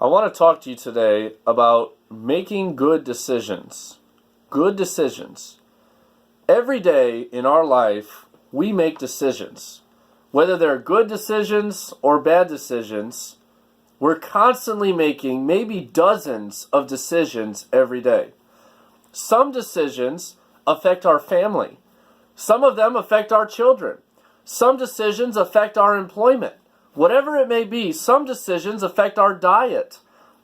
I want to talk to you today about making good decisions. Good decisions. Every day in our life, we make decisions. Whether they're good decisions or bad decisions, we're constantly making maybe dozens of decisions every day. Some decisions affect our family. Some of them affect our children. Some decisions affect our employment. Whatever it may be, some decisions affect our diet.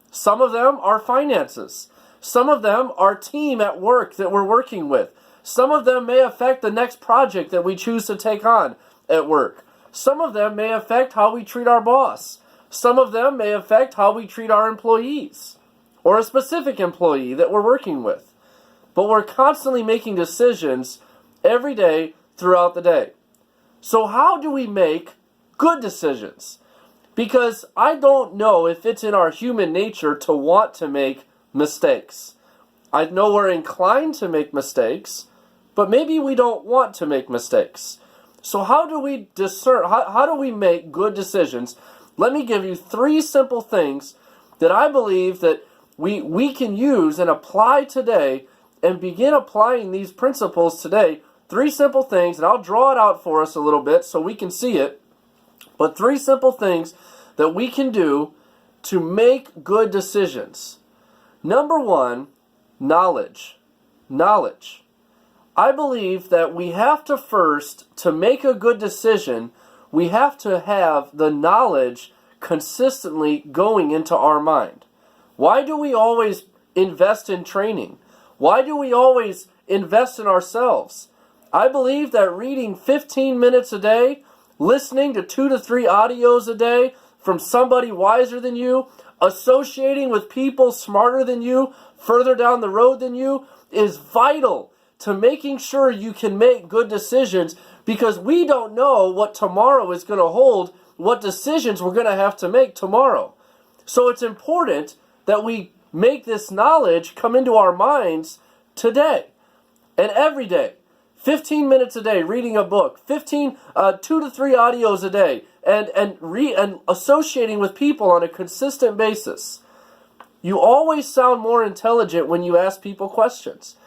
Some of them are finances. Some of them are team at work that we're working with. Some of them may affect the next project that we choose to take on at work. Some of them may affect how we treat our boss. Some of them may affect how we treat our employees or a specific employee that we're working with. But we're constantly making decisions every day throughout the day. So how do we make good decisions? Because I don't know if it's in our human nature to want to make mistakes. I know we're inclined to make mistakes, but maybe we don't want to make mistakes. So how do we discern, how do we make good decisions? Let me give you 3 simple things that I believe that we can use and apply today and begin applying these principles today. 3 simple things, and I'll draw it out for us a little bit so we can see it. But 3 simple things that we can do to make good decisions. Number 1, knowledge. Knowledge. I believe that we have to first, to make a good decision, we have to have the knowledge consistently going into our mind. Why do we always invest in training? Why do we always invest in ourselves? I believe that reading 15 minutes a day, listening to 2 to 3 audios a day from somebody wiser than you, associating with people smarter than you, further down the road than you, is vital to making sure you can make good decisions, because we don't know what tomorrow is going to hold, what decisions we're going to have to make tomorrow. So it's important that we make this knowledge come into our minds today and every day. 15 minutes a day reading a book, 2 to 3 audios a day, and associating with people on a consistent basis. You always sound more intelligent when you ask people questions.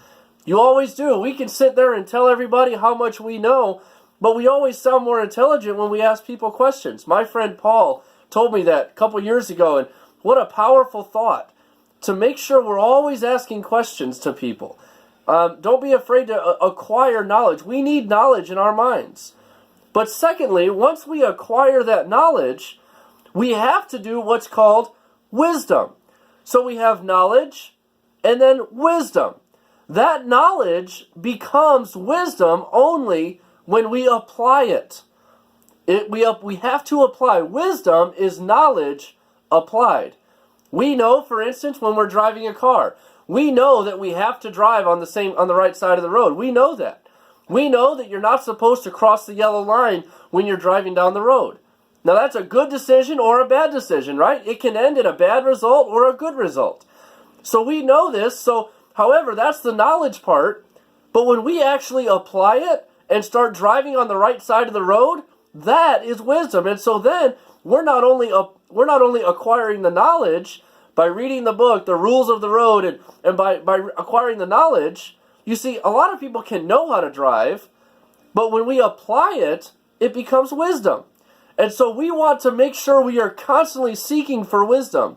You always do. We can sit there and tell everybody how much we know, but we always sound more intelligent when we ask people questions. My friend Paul told me that a couple years ago, and what a powerful thought, to make sure we're always asking questions to people. Don't be afraid to acquire knowledge. We need knowledge in our minds. But secondly, once we acquire that knowledge, we have to do what's called wisdom. So we have knowledge and then wisdom. That knowledge becomes wisdom only when we apply it. We have to apply. Wisdom is knowledge applied. We know, for instance, when we're driving a car, we know that we have to drive on the right side of the road. We know that. We know that you're not supposed to cross the yellow line when you're driving down the road. Now that's a good decision or a bad decision, right? It can end in a bad result or a good result. So we know this. So, however, that's the knowledge part. But when we actually apply it and start driving on the right side of the road, that is wisdom. And so then we're not only acquiring the knowledge by reading the book, The Rules of the Road, and by acquiring the knowledge. You see, a lot of people can know how to drive, but when we apply it, it becomes wisdom. And so we want to make sure we are constantly seeking for wisdom.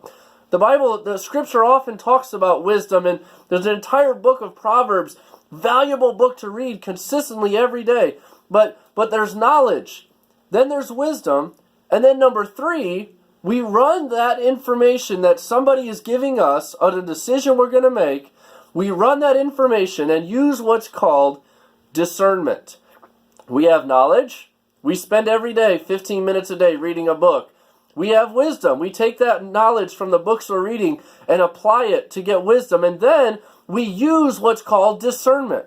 The scripture often talks about wisdom, and there's an entire book of Proverbs, valuable book to read consistently every day. But there's knowledge, then there's wisdom, and then number 3, we run that information that somebody is giving us on a decision we're going to make. We run that information and use what's called discernment. We have knowledge. We spend every day 15 minutes a day reading a book. We have wisdom. We take that knowledge from the books we're reading and apply it to get wisdom. And then we use what's called discernment.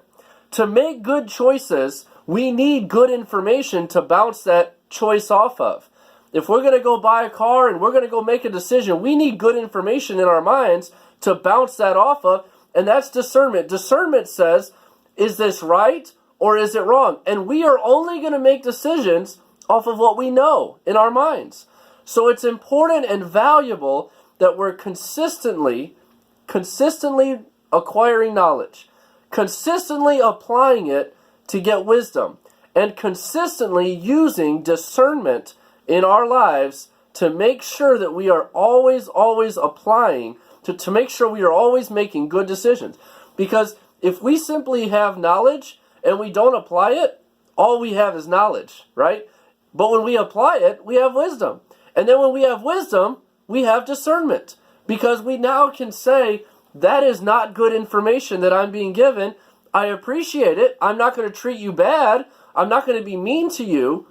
To make good choices, we need good information to bounce that choice off of. If we're going to go buy a car and we're going to go make a decision, we need good information in our minds to bounce that off of, and that's discernment. Discernment says, is this right or is it wrong? And we are only going to make decisions off of what we know in our minds. So it's important and valuable that we're consistently acquiring knowledge, consistently applying it to get wisdom, and consistently using discernment in our lives to make sure that we are always applying, to make sure we are always making good decisions. Because if we simply have knowledge and we don't apply it, all we have is knowledge, right? But when we apply it, we have wisdom. And then when we have wisdom, we have discernment. Because we now can say, that is not good information that I'm being given. I appreciate it. I'm not going to treat you bad. I'm not going to be mean to you.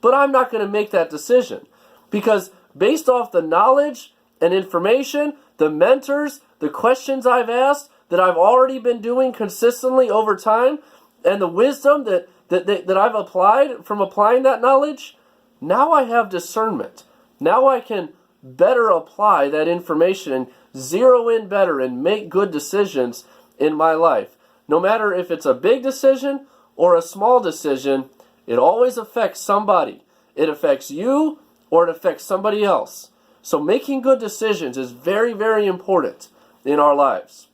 But I'm not going to make that decision. Because based off the knowledge and information, the mentors, the questions I've asked, that I've already been doing consistently over time, and the wisdom that I've applied from applying that knowledge, now I have discernment. Now I can better apply that information and zero in better and make good decisions in my life. No matter if it's a big decision or a small decision, it always affects somebody. It affects you or it affects somebody else. So making good decisions is very, very important in our lives.